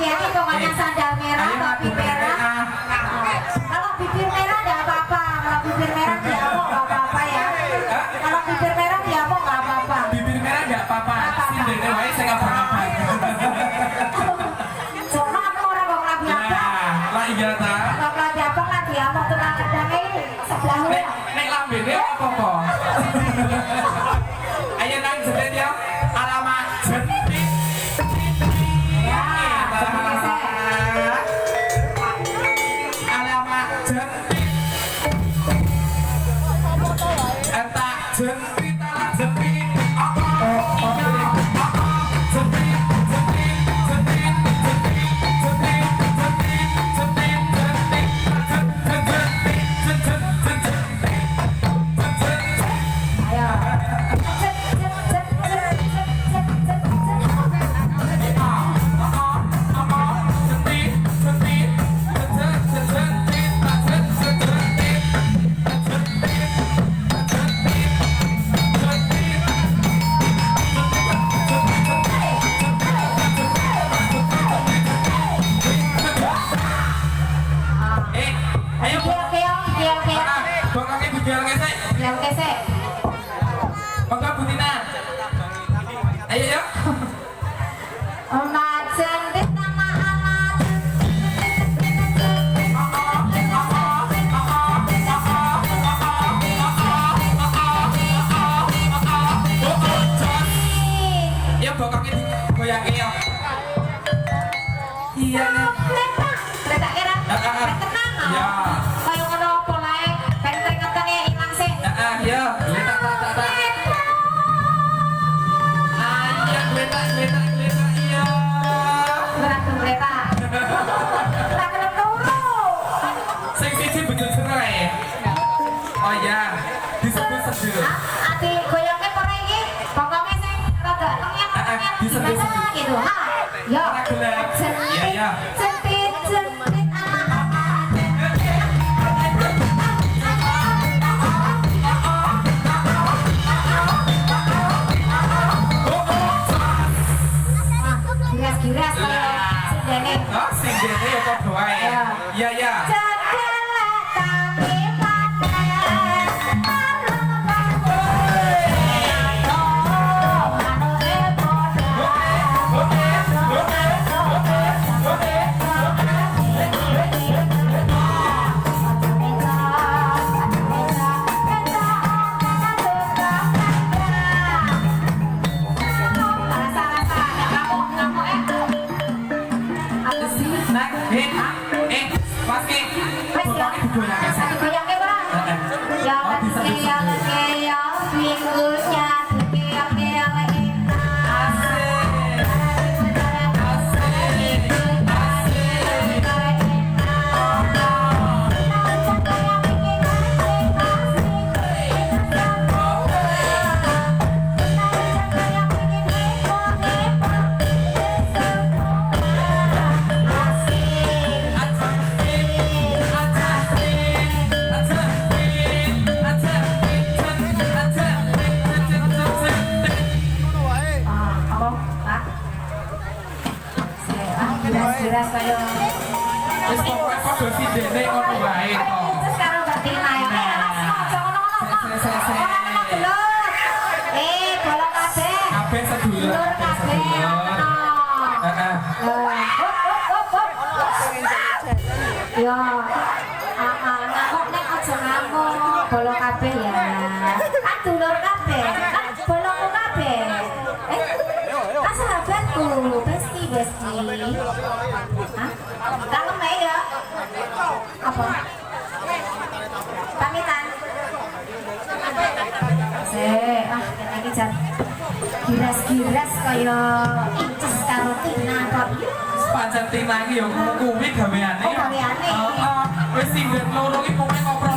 hati-hati pokoknya sandal merah, topi merah. Kalau bibir merah enggak apa-apa. Kalau bibir merah diamuk enggak apa-apa ya. Kalau bibir merah diamuk enggak apa-apa. Bibir merah enggak apa-apa. Sindene wae sing abang-abang. Cuma aku ora kok abang-abang. Lah iya ta. Kalau lagi abang lah diamuk tukang kedange sebelah lu. Nek lambene apa-apa. Ayo nang jedet ya. Alamat jentik. Ya, gesek. Alamat jentik. Eta jentik ala jentik. Ayo, bokongnya budal kesek. Yang gesek. Monggo Bu Tina. Ayo yuk. Omat jentik nama alat. Ya bokongnya digoyangke ya. Iya nih. Letak kira. Tenang. Ya. Kayak ngono apa lae, ben keringetane ilang sih. Ya. Letak. Ayo letak iya. Berat letak. Tak kena turu. Sing siji bejot cerai. Oh ya, disebut sedul. Ati goyangke ora iki, pokoknya sing rada tengyang biasa gitu. Ha. Yo. Ya ya. Jentit giras-giras kayak sindene. Oh, sindene ya padha wae. Ya ya. Jadilah kami Mas Ki. Bokongnya digoyangke sik. goyangke ora? Ya keong minggunya keong giras kaya Wis pokoke padha sindene ngono wae to. terus karo berarti naik bolong kabeh Kabeh sedulur. dulur kabeh Heeh. ya ngamuk nek aja ngamuk bolong kabeh ya kan dulur kabeh kan bolongku kabeh kan sahabatku besti hah? Kalem ya apa? Pamitan ini jan giras-giras kaya inces karo Tina kok Pancen Tina iki ya kuwi gaweane. Oh, gaweane. Heeh. Wis sindhen loro iki pokoke ngoprol